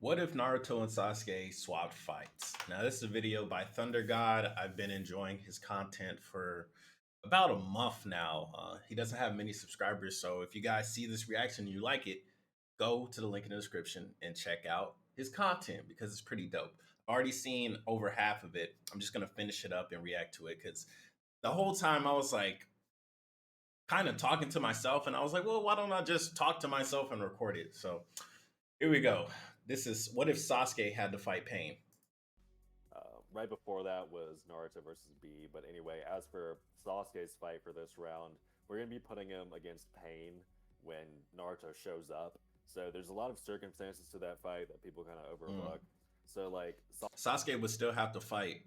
What if Naruto and Sasuke swapped fights? Now, this is a video by Thunder God. I've been enjoying his content for about a month now. He doesn't have many subscribers, so if you guys see this reaction and you like it, go to the link in the description and check out his content because it's pretty dope. I've already seen over half of it. I'm just gonna finish it up and react to it because the whole time I was like kind of talking to myself, and I was like, well, why don't I just talk to myself and record it? So here we go. This is what if Sasuke had to fight pain? Right before that was Naruto versus B. But anyway, as for Sasuke's fight for this round, we're going to be putting him against Pain when Naruto shows up. So there's a lot of circumstances to that fight that people kind of overlook. So like Sasuke would still have to fight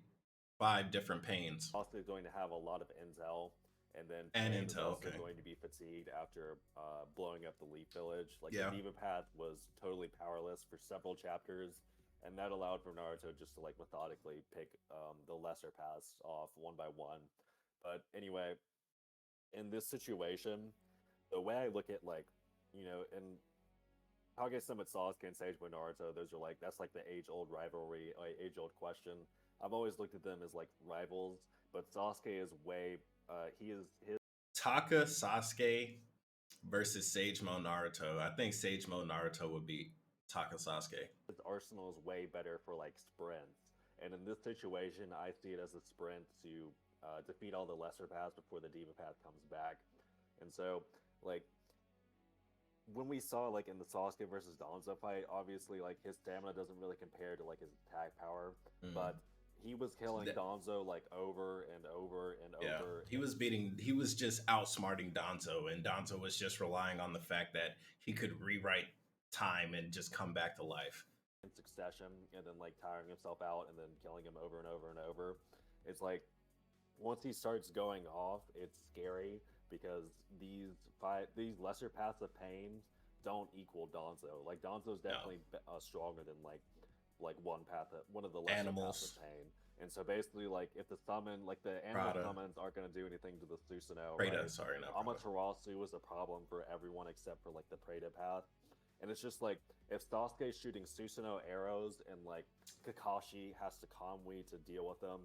5 different pains. Sasuke is going to have a lot of intel, and then And Pain is intel, also okay. going to be fatigued after blowing up the Leaf Village. Like Yeah. the Diva Path was totally powerless for several chapters, and that allowed for Naruto just to like methodically pick the lesser paths off one by one. But anyway, in this situation, the way I look at like, in Kage-sama Sasuke and Sage Naruto, those are like that's like the age-old rivalry, age-old question. I've always looked at them as like rivals, but Sasuke is way he is his Taka Sasuke versus Sage Mode Naruto. I think Sage Mode Naruto would beat Taka Sasuke. arsenal is way better for like sprints. And in this situation, I see it as a sprint to defeat all the lesser paths before the Diva Path comes back. And so, like, when we saw like in the Sasuke versus Danzo fight, obviously like his stamina doesn't really compare to like his attack power, but he was killing Danzo like over and over and over. He was just outsmarting Danzo, and Danzo was just relying on the fact that he could rewrite time and just come back to life in succession, and then like tiring himself out and then killing him over and over and over. It's like once he starts going off, it's scary because these lesser paths of pain don't equal Danzo. Like Danzo's definitely stronger than like one of the lesser paths of pain. And so basically, like if the summon, like the animal summons aren't going to do anything to the Susanoo, Prada, sorry, not Amaterasu was a problem for everyone except for like the Prada path. And it's just like if Sasuke's shooting Susanoo arrows and like Kakashi has to Kamui to deal with them,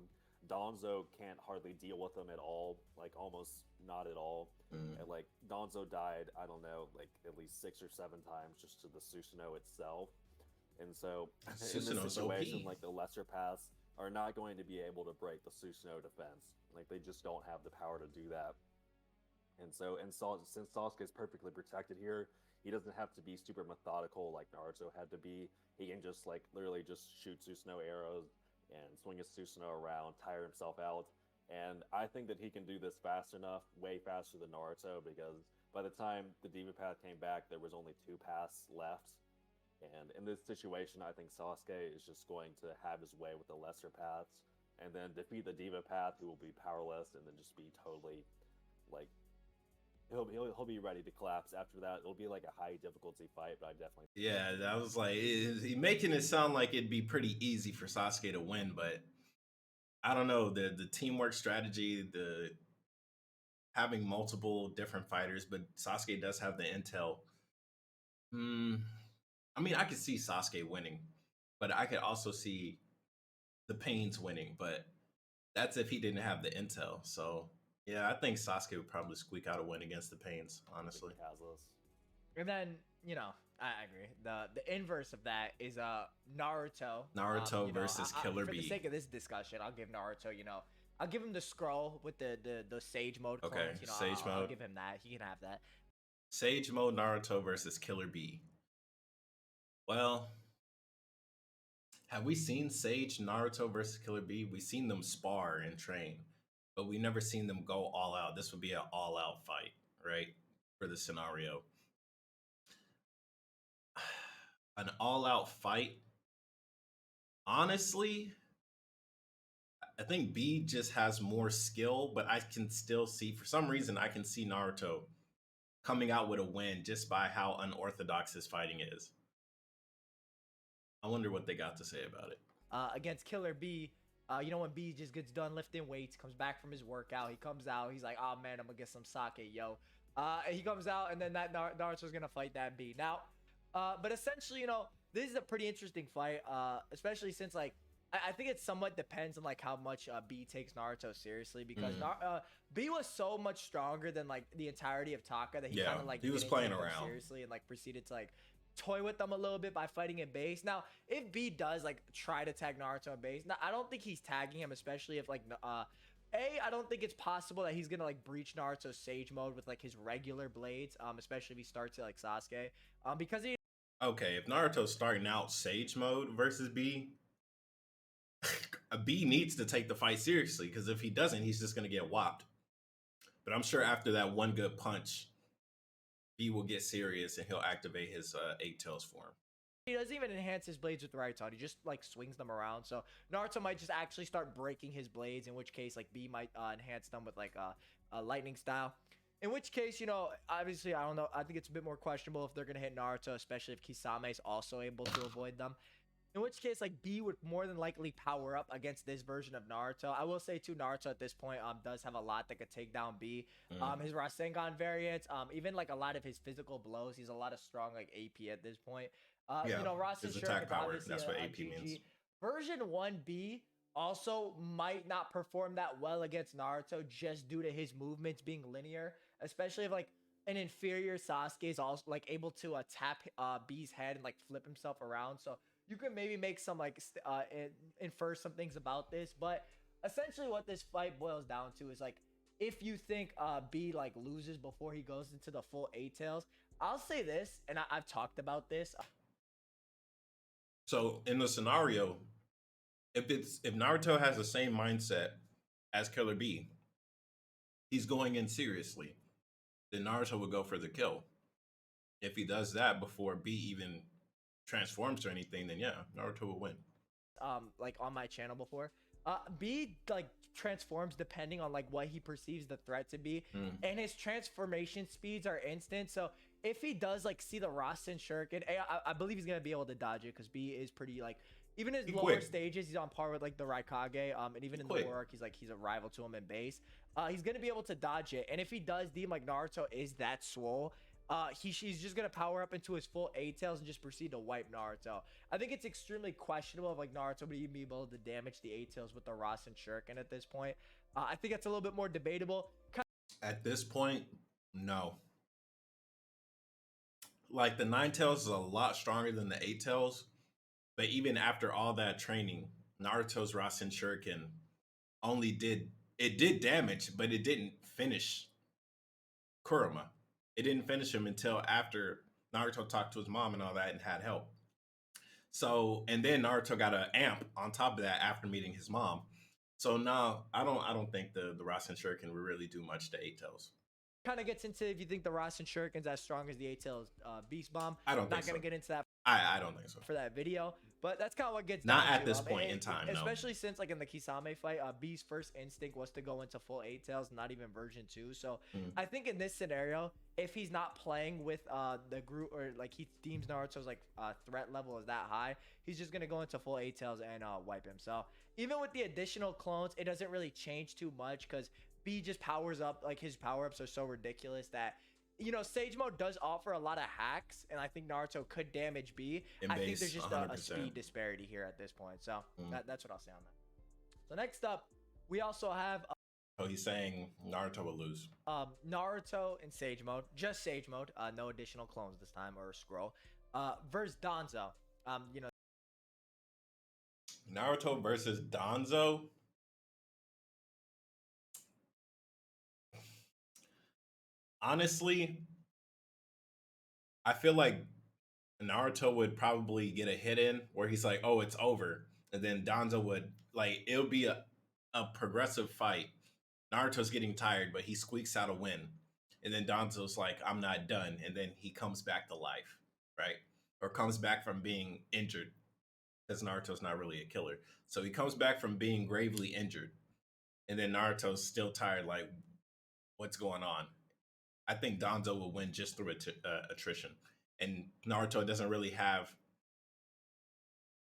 Danzo can't hardly deal with them at all, like almost not at all. And like Danzo died, I don't know, like at least 6 or 7 times just to the Susanoo itself. And so in this situation, like the lesser paths are not going to be able to break the Susanoo defense. Like they just don't have the power to do that. And so, since Sasuke is perfectly protected here, he doesn't have to be super methodical like Naruto had to be. He can just like literally just shoot Susanoo arrows and swing his Susanoo around, tire himself out. And I think that he can do this fast enough, way faster than Naruto, because by the time the Diva Path came back, there was only 2 paths left. And in this situation, I think Sasuke is just going to have his way with the lesser paths, and then defeat the Diva Path, who will be powerless, and then just be totally like he'll be ready to collapse after that. It'll be like a high difficulty fight, but I definitely that was like he making it sound like it'd be pretty easy for Sasuke to win, but I don't know, the teamwork strategy, the having multiple different fighters, but Sasuke does have the intel. I mean, I could see Sasuke winning, but I could also see the Pains winning, but that's if he didn't have the intel. So yeah, I think Sasuke would probably squeak out a win against the Pains, honestly. And then, I agree. The inverse of that is Naruto. Naruto versus Killer B. For the B. sake of this discussion, I'll give Naruto, I'll give him the scroll with the Sage Mode clones. Okay, Sage Mode. I'll give him that. He can have that. Sage Mode Naruto versus Killer B. Well, have we seen Sage Naruto versus Killer B? We've seen them spar and train, but we never seen them go all out. This would be an all-out fight, right? For the scenario. An all-out fight. Honestly, I think B just has more skill, but I can still see, for some reason, I can see Naruto coming out with a win just by how unorthodox his fighting is. I wonder what they got to say about it. Against Killer B, when B just gets done lifting weights, comes back from his workout, he comes out, he's like, oh man, I'm gonna get some sake, yo. And he comes out, and then that Naruto's gonna fight that B. Now, but essentially, this is a pretty interesting fight, especially since like I think it somewhat depends on like how much B takes Naruto seriously because B was so much stronger than like the entirety of Taka that he Yeah, kind of like he was didn't playing take them around. seriously and like proceeded to like toy with them a little bit by fighting in base. Now, if B does like try to tag Naruto in base, now I don't think he's tagging him, especially if like I don't think it's possible that he's gonna like breach Naruto's Sage mode with like his regular blades, especially if he starts it like Sasuke, because he. Okay, if Naruto's starting out Sage mode versus B, B needs to take the fight seriously because if he doesn't, he's just gonna get whopped. But I'm sure after that one good punch, B will get serious and he'll activate his Eight Tails form. He doesn't even enhance his blades with Raito. He just like swings them around. So Naruto might just actually start breaking his blades, in which case like B might enhance them with like a lightning style. In which case, you know, obviously I don't know. I think it's a bit more questionable if they're gonna hit Naruto, especially if Kisame is also able to avoid them. In which case, like B would more than likely power up against this version of Naruto. I will say too, Naruto at this point does have a lot that could take down B. His Rasengan variants, even like a lot of his physical blows. He's a lot of strong like AP at this point. Yeah, You know, his Rasen attack Shuriken's power. obviously That's what a AP means. GG. Version 1B also might not perform that well against Naruto just due to his movements being linear, especially if like an inferior Sasuke is also like able to tap B's head and like flip himself around. So you can maybe make some like infer some things about this, but essentially what this fight boils down to is like if you think B like loses before he goes into the full Eight Tails, I'll say this, and I've talked about this. So in the scenario, if Naruto has the same mindset as Killer B, he's going in seriously, then Naruto would go for the kill. If he does that before B even transforms or anything, then yeah, Naruto will win. Like on my channel before. B like transforms depending on like what he perceives the threat to be, and his transformation speeds are instant. So if he does like see the Rasen Shuriken, I believe he's gonna be able to dodge it because B is pretty like even his lower stages, he's on par with like the Raikage. And even in the war arc, he's a rival to him in base. He's gonna be able to dodge it, and if he does deem like Naruto is that swole, he's just gonna power up into his full Eight Tails and just proceed to wipe Naruto. I think it's extremely questionable if like Naruto would even be able to damage the Eight Tails with the Rasen Shuriken at this point. I think it's a little bit more debatable. At this point, no. Like the Nine Tails is a lot stronger than the Eight Tails, but even after all that training, Naruto's Rasen Shuriken only did damage, but it didn't finish Kurama. It didn't finish him until after Naruto talked to his mom and all that and had help. So, and then Naruto got an amp on top of that after meeting his mom. So now I don't think the Rasen Shuriken will really do much to Eight Tails. Kind of gets into if you think the Rasen Shuriken's as strong as the Eight Tails Beast Bomb. I don't think not gonna so. get into that. I don't think so For that video, but that's kind of what gets not down at to. this point in time, especially since like in the Kisame fight, B's first instinct was to go into full Eight Tails, not even version 2. So I think in this scenario, if he's not playing with the group or like he deems Naruto's like threat level is that high, he's just gonna go into full Eight Tails and wipe him. So even with the additional clones, it doesn't really change too much because B just powers up, like his power-ups are so ridiculous that, you know, Sage Mode does offer a lot of hacks, and I think Naruto could damage B. I think there's just a speed disparity here at this point. So that's what I'll say on that. So next up, we also have... oh, he's saying Naruto will lose. Naruto in Sage Mode. Just Sage Mode. No additional clones this time or a scroll. Versus Danzo. You know... Naruto versus Danzo? Honestly, I feel like Naruto would probably get a hit in where he's like, oh, it's over. And then Danzo would, like, it'll be a progressive fight. Naruto's getting tired, but he squeaks out a win. And then Danzo's like, I'm not done. And then he comes back to life, right? Or comes back from being injured because Naruto's not really a killer. So he comes back from being gravely injured. And then Naruto's still tired, like, what's going on? I think Danzo will win just through attrition. And Naruto doesn't really have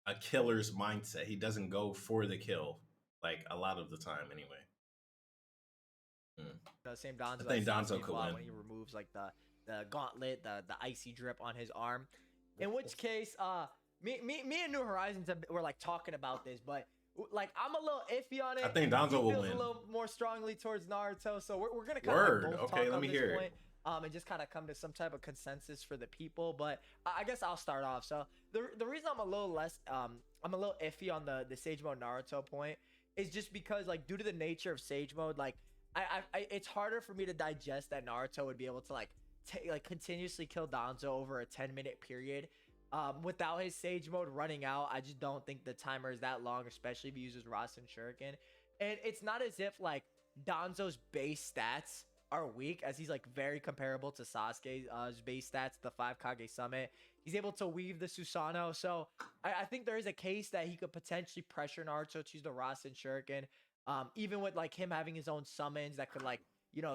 a killer's mindset. He doesn't go for the kill, like a lot of the time anyway. Same Danzo. I think Danzo could win when he removes like the gauntlet, the icy drip on his arm. In which case, Me and New Horizons were like talking about this, but like I'm a little iffy on it. I think He Danzo will feels win. a little more strongly towards Naruto, so we're gonna kind of like Word. both Okay, talk let on me this hear point, it. and just kind of come to some type of consensus for the people. But I guess I'll start off. So the reason I'm a little less I'm a little iffy on the Sage Mode Naruto point is just because like due to the nature of Sage Mode, like it's harder for me to digest that Naruto would be able to like continuously kill Danzo over a 10-minute period. Without his Sage Mode running out, I just don't think the timer is that long, especially if he uses Rasen Shuriken. And it's not as if like Danzo's base stats are weak, as he's like very comparable to Sasuke's base stats, the 5 Kage Summit. He's able to weave the Susanoo, so I think there is a case that he could potentially pressure Naruto to use the Rasen Shuriken. Even with like him having his own summons that could like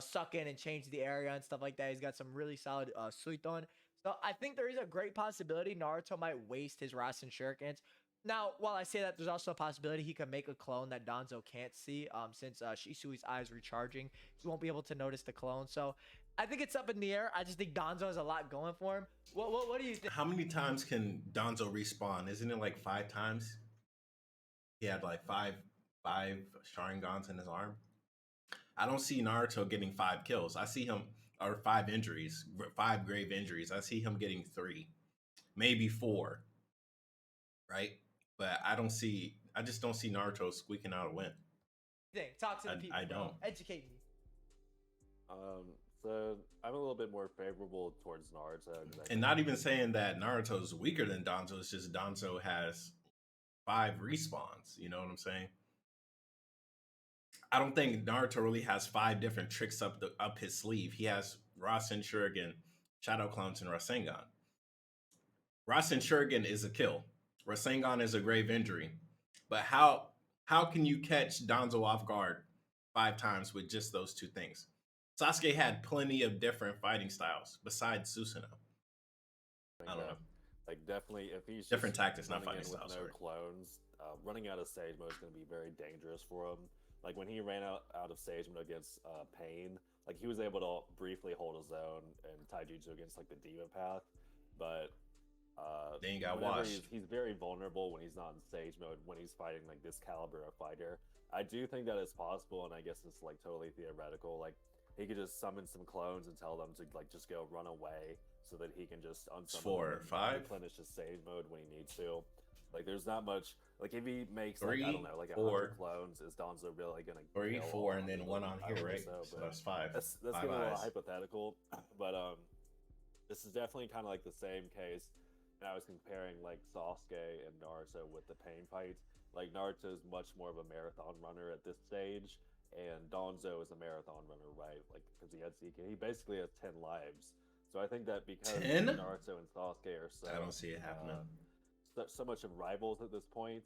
suck in and change the area and stuff like that. He's got some really solid Suiton. So I think there is a great possibility Naruto might waste his Rasen Shurikens. Now, while I say that, there's also a possibility he could make a clone that Danzo can't see, since Shisui's eye is recharging. He won't be able to notice the clone. So I think it's up in the air. I just think Danzo has a lot going for him. What do you think? How many times can Danzo respawn? Isn't it like 5 times? He had like five Sharingans in his arm. I don't see Naruto getting 5 kills. I see him, or 5 injuries, 5 grave injuries. I see him getting 3, maybe 4, right? But I just don't see Naruto squeaking out a win. Talk to the people. I don't. Educate me. So I'm a little bit more favorable towards Naruto. And not even saying that Naruto's weaker than Danzo. It's just Danzo has 5 respawns. You know what I'm saying? I don't think Naruto really has 5 different tricks up his sleeve. He has Rasen Shuriken, Shadow Clones, and Rasengan. Rasen Shuriken is a kill. Rasengan is a grave injury. But how can you catch Danzo off guard 5 times with just those 2 things? Sasuke had plenty of different fighting styles besides Susanoo. I don't know. Like definitely, if he's different just tactics, not running fighting in with styles. no clones, running out of Sage Mode is going to be very dangerous for him. Like when he ran out of Sage Mode against Pain, like he was able to briefly hold his own and Taijutsu against like the Demon Path, but then he got whenever washed. He's very vulnerable when he's not in Sage Mode when he's fighting like this caliber of fighter. I do think that it's possible, and I guess it's like totally theoretical. Like he could just summon some clones and tell them to like just go run away so that he can just unsummon 4 or 5 replenish his Sage Mode when he needs to. Like there's not much. Like if he makes 3, like, I don't know, like 4 100 clones, is Danzo really gonna 3, 4, and then 1 on here, right? So that's 5. That's 5 getting a little eyes. hypothetical, but this is definitely kind of like the same case. And I was comparing like Sasuke and Naruto with the pain fights. Like Naruto is much more of a marathon runner at this stage, and Danzo is a marathon runner, right? Like because he had CK, he basically has 10 lives. So I think that because 10? Naruto and Sasuke are so I don't see it happening. So much of rivals at this point,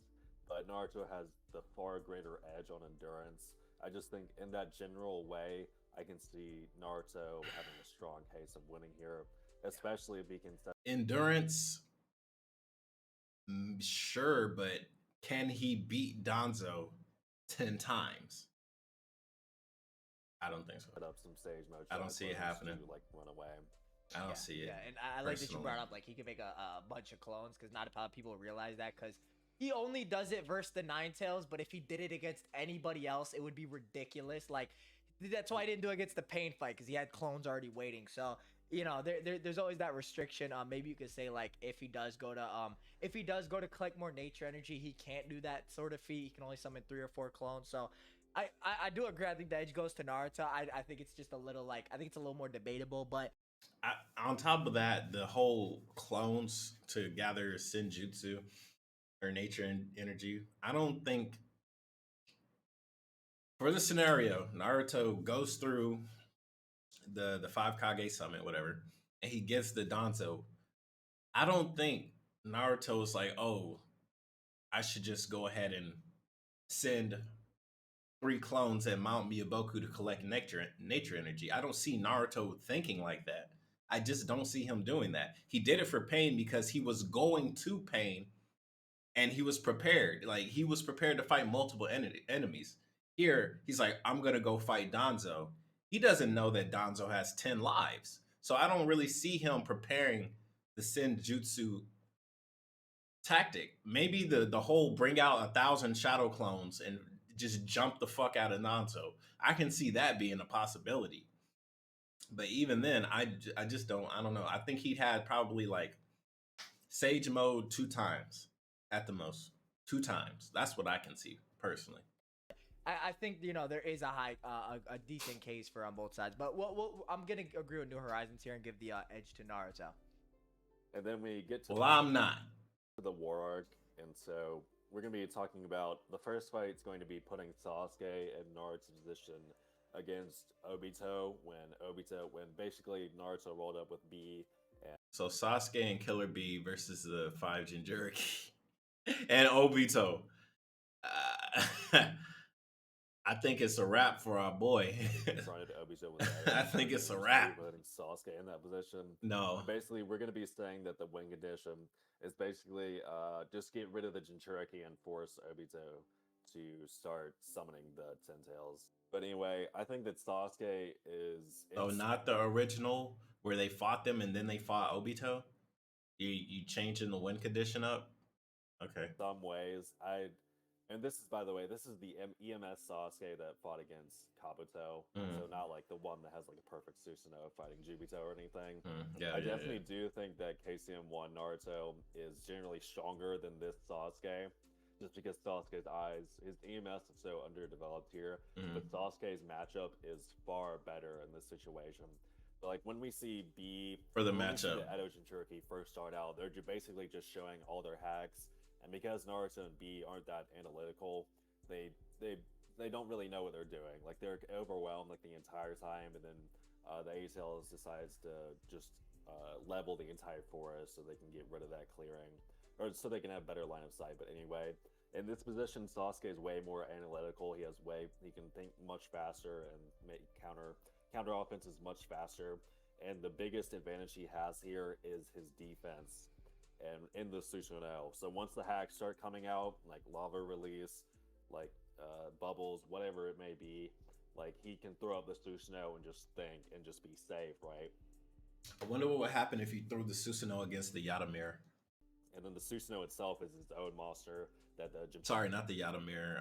but Naruto has the far greater edge on endurance. I just think in that general way, I can see Naruto having a strong case of winning here, especially if he can set Endurance, sure, but can he beat Danzo 10 times? I don't think so. up some Sage Mode. I don't see it happening. To, like run away. I don't see it. Yeah, and I like that you brought up like he could make a bunch of clones, because not a lot of people realize that, because he only does it versus the Ninetales, but if he did it against anybody else, it would be ridiculous. Like that's why I didn't do it against the Pain fight, because he had clones already waiting. So there's always that restriction. Maybe you could say like if he does go to collect more nature energy, he can't do that sort of feat. He can only summon 3 or 4 clones. So I do agree. I think the edge goes to Naruto. I think it's just a little like I think it's a little more debatable, but. On top of that, the whole clones to gather Senjutsu or nature and energy, I don't think for the scenario, Naruto goes through the 5 Kage Summit, whatever, and he gets the Danzo. I don't think Naruto's like, oh, I should just go ahead and send 3 clones and Mount Miyaboku to collect nature energy. I don't see Naruto thinking like that. I just don't see him doing that. He did it for Pain because he was going to Pain and he was prepared. Like he was prepared to fight multiple enemies. Here, he's like, I'm going to go fight Danzo. He doesn't know that Danzo has 10 lives. So I don't really see him preparing the Senjutsu tactic. Maybe the whole bring out 1,000 shadow clones and just jump the fuck out of Naruto. I can see that being a possibility. But even then, I just don't. I don't know. I think he had probably like Sage mode 2 times at the most. 2 times. That's what I can see personally. I think there is a decent case for on both sides, but I'm gonna agree with New Horizons here and give the edge to Naruto. And then we get to Well, I'm not. the war arc, and so we're going to be talking about the first fight. Is going to be putting Sasuke in Naruto's position against Obito when basically Naruto rolled up with B. And So Sasuke and Killer B versus the 5 Jinchuriki and Obito. I think it's a wrap for our boy. confronted Obito with I think it's a wrap. putting Sasuke in that position. No. And basically, we're going to be saying that the win condition is basically just get rid of the Jinchuriki and force Obito to start summoning the Ten Tails. But anyway, I think that Sasuke is. Oh, not the original where they fought them and then they fought Obito? You changing the win condition up? Okay. Some ways. And this is, by the way, this is the EMS Sasuke that fought against Kabuto. So not like the one that has like a perfect Susanoo fighting Jubito or anything. I definitely do think that KCM1 Naruto is generally stronger than this Sasuke. Just because Sasuke's eyes, his EMS is so underdeveloped here. But Sasuke's matchup is far better in this situation. So like when we see B for the when matchup, we see the Edo Jinchuriki first start out, they're basically just showing all their hacks. And because Naruto and B aren't that analytical, they don't really know what they're doing. Like they're overwhelmed like the entire time, and then the A-Tails decides to just level the entire forest so they can get rid of that clearing, or so they can have better line of sight. But anyway, in this position, Sasuke is way more analytical. He can think much faster and make counter offense is much faster. And the biggest advantage he has here is his defense. And in the Susanoo. So once the hacks start coming out, like lava release, like bubbles, whatever it may be, like he can throw up the Susanoo and just think and just be safe, right? I wonder what would happen if you threw the Susanoo against the Yatamir. And then the Susanoo itself is its own monster that the Sorry, not the Yatamir.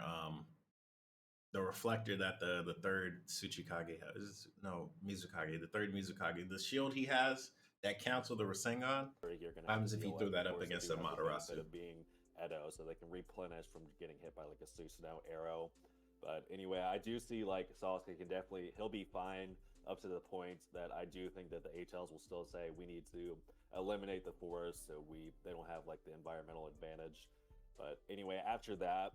The reflector that the third Tsuchikage has. No, Mizukage. The third Mizukage. The shield he has that cancel the Rasengan. What happens if you throw that up against a Matarasu? Of being Edo, so they can replenish from getting hit by like a Susanoo arrow. But anyway, I do see like Sasuke he'll be fine up to the point that I do think that the A-Tails will still say we need to eliminate the forest so they don't have like the environmental advantage. But anyway, after that,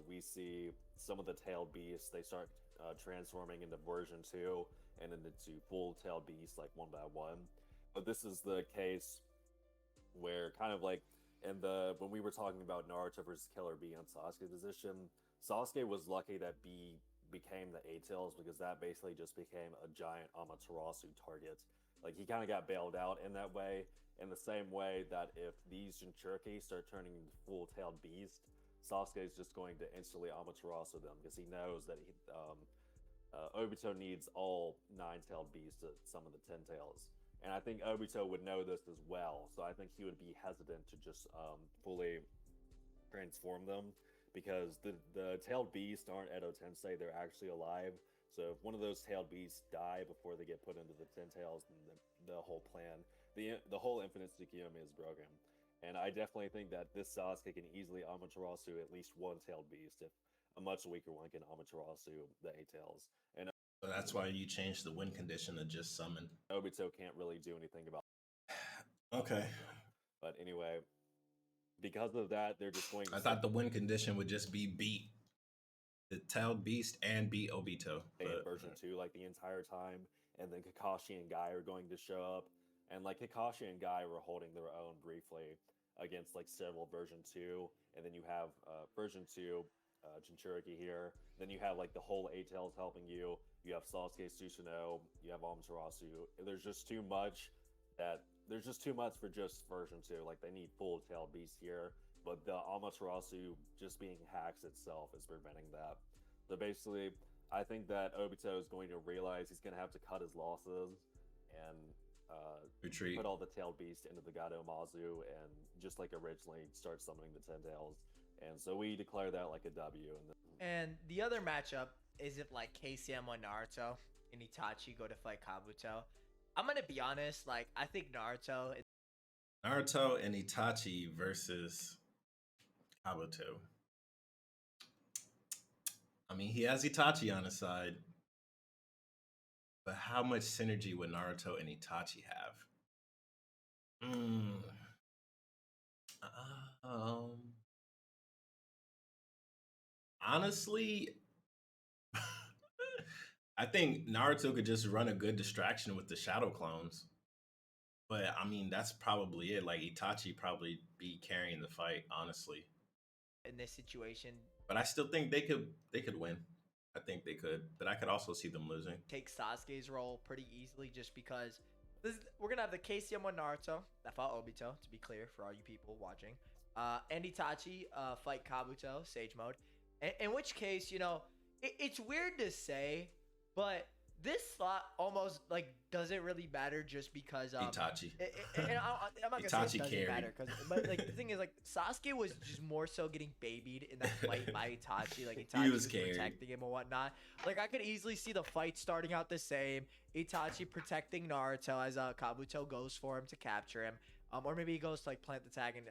we see some of the tailed beasts. They start transforming into version 2 and then into full tailed beasts like one by one. But this is the case where kind of like when we were talking about Naruto versus Killer B on Sasuke's position, Sasuke was lucky that B became the A-Tails because that basically just became a giant Amaterasu target. Like he kind of got bailed out in that way, in the same way that if these Jinchuriki start turning into full-tailed beast, Sasuke is just going to instantly Amaterasu them because he knows that Obito needs all 9-tailed beasts to summon the 10 tails. And I think Obito would know this as well, so I think he would be hesitant to just fully transform them, because the tailed beasts aren't Edo Tensei, they're actually alive. So if one of those tailed beasts die before they get put into the 10 tails, then the whole plan, the whole Infinite Tsukiyomi is broken. And I definitely think that this Sasuke can easily Amaterasu at least one tailed beast, if a much weaker one can Amaterasu the 8-tails. And So that's why you changed the win condition to just summon. Obito can't really do anything about it. Okay. But anyway, because of that, they're just going to... I thought the win condition would just be beat the tailed beast and beat Obito. In version 2 like the entire time, and then Kakashi and Guy are going to show up. And like Kakashi and Guy were holding their own briefly against like several version 2, and then you have version 2 Jinchuriki here. Then you have like the whole 8-tails helping you. You have Sasuke Susanoo. You have Amaterasu. There's just too much for just version 2. Like they need full-tailed beast here, but the Amaterasu just being hacks itself is preventing that. So basically, I think that Obito is going to realize he's going to have to cut his losses, and Retreat. put all the tailed beast into the Gado Mazu and just like originally start summoning the 10 tails. And so we declare that like a W. And the other matchup isn't like KCM or Naruto and Itachi go to fight Kabuto. I'm gonna be honest, like I think Naruto. Naruto and Itachi versus Kabuto. I mean, he has Itachi on his side, but how much synergy would Naruto and Itachi have? Honestly, I think Naruto could just run a good distraction with the shadow clones. But I mean, that's probably it. Like Itachi probably be carrying the fight, honestly. In this situation, but I still think they could win. I think they could, but I could also see them losing. Take Sasuke's role pretty easily just because we're gonna have the KCM one Naruto that fought Obito, to be clear for all you people watching, and Itachi fight Kabuto Sage Mode. In which case, you know, it's weird to say, but this slot almost like doesn't really matter just because Itachi. And I'm not gonna say it doesn't matter but like the thing is like Sasuke was just more so getting babied in that fight by Itachi. Like Itachi was protecting him and whatnot. Like I could easily see the fight starting out the same. Itachi protecting Naruto as Kabuto goes for him to capture him. Or maybe he goes to like plant the tag and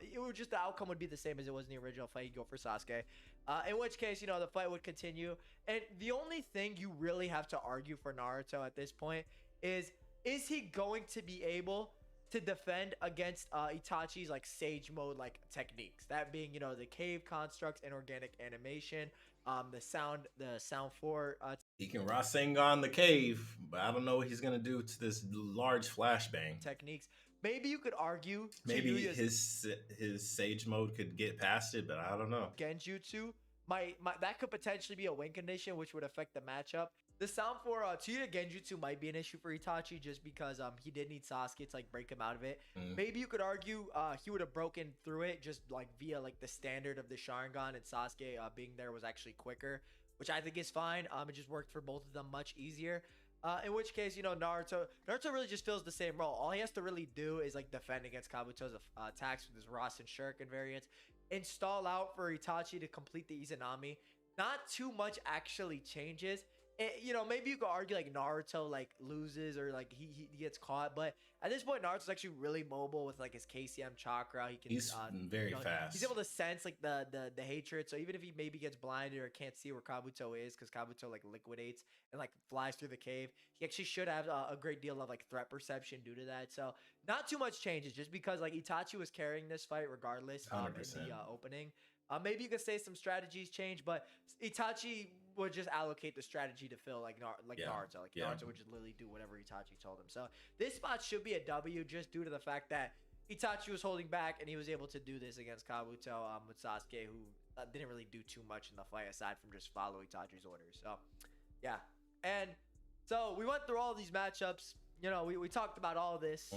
it would just the outcome would be the same as it was in the original fight. He'd go for Sasuke. In which case, you know, the fight would continue. And the only thing you really have to argue for Naruto at this point is he going to be able to defend against Itachi's like Sage Mode like techniques? That being, you know, the cave constructs, inorganic animation, the sound 4. He can Rasengan the cave, but I don't know what he's gonna do to this large flashbang techniques. Maybe you could argue maybe his Sage Mode could get past it, but I don't know. Genjutsu that could potentially be a win condition, which would affect the matchup. The sound for Tsuyu Genjutsu might be an issue for Itachi just because he did need Sasuke to like break him out of it. Maybe you could argue he would have broken through it just like via like the standard of the Sharingan, and Sasuke being there was actually quicker, which I think is fine. It just worked for both of them much easier. In which case, you know, Naruto really just fills the same role. All he has to really do is like defend against Kabuto's attacks with his Rasen Shuriken variants, install out for Itachi to complete the Izanami. Not too much actually changes. You know, maybe you could argue like Naruto like loses or like he gets caught, but at this point Naruto's actually really mobile with like his KCM chakra. He's very fast. He's able to sense like the hatred. So even if he maybe gets blinded or can't see where Kabuto is, because Kabuto like liquidates and like flies through the cave, he actually should have a great deal of like threat perception due to that. So not too much changes, just because like Itachi was carrying this fight regardless in the opening. Maybe you could say some strategies change, but Itachi would just allocate the strategy to Phil like Naruto. Like Naruto would just literally do whatever Itachi told him. So this spot should be a W just due to the fact that Itachi was holding back and he was able to do this against Kabuto with Sasuke, who didn't really do too much in the fight aside from just follow Itachi's orders. So yeah, and so we went through all these matchups. You know, we talked about all of this.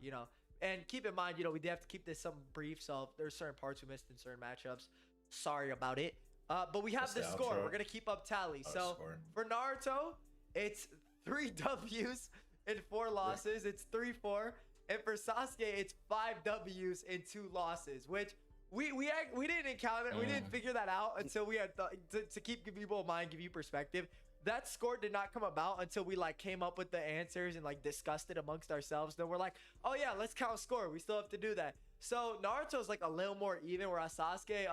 You know. And keep in mind, you know, we did have to keep this something brief, so there's certain parts we missed in certain matchups. Sorry about it. But we have the score. We're going to keep up tally. So for Naruto, it's 3 W's and 4 losses. It's 3-4. And for Sasuke, it's 5 W's and 2 losses, which we didn't encounter. We didn't figure that out until we had to keep people in mind, give you perspective. That score did not come about until we like came up with the answers and like discussed it amongst ourselves. Then we're like, oh yeah, let's count score. We still have to do that. So Naruto's like a little more even, whereas Sasuke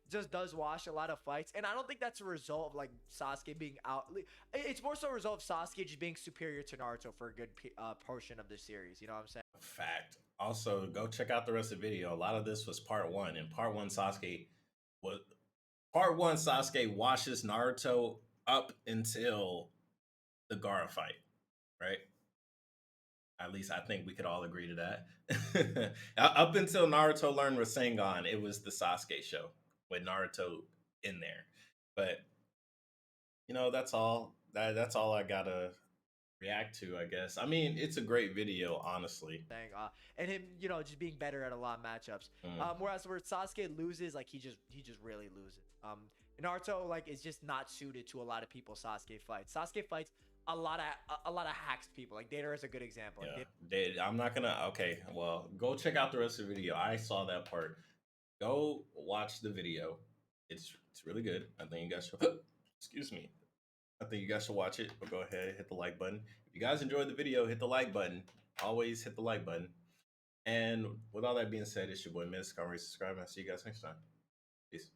just does wash a lot of fights. And I don't think that's a result of like Sasuke being out. It's more so a result of Sasuke just being superior to Naruto for a good portion of the series. You know what I'm saying? Fact. Also, go check out the rest of the video. A lot of this was part 1. And part 1 Sasuke washes Naruto up until the Gaara fight, right? At least I think we could all agree to that. Up until Naruto learned Rasengan, it was the Sasuke show with Naruto in there. But you know, that's all. That's all I gotta react to, I guess. I mean, it's a great video, honestly. And him, you know, just being better at a lot of matchups. Whereas where Sasuke loses, like he just really loses. Naruto like is just not suited to a lot of people's Sasuke fights. Sasuke fights a lot of hacks people. Like Data is a good example. Like, Yeah, I'm not gonna. Okay, well, go check out the rest of the video. I saw that part. Go watch the video. It's really good. I think you guys should. Excuse me. I think you guys should watch it. But go ahead, hit the like button. If you guys enjoyed the video, hit the like button. Always hit the like button. And with all that being said, it's your boy Miss. Comment, subscribe, and I'll see you guys next time. Peace.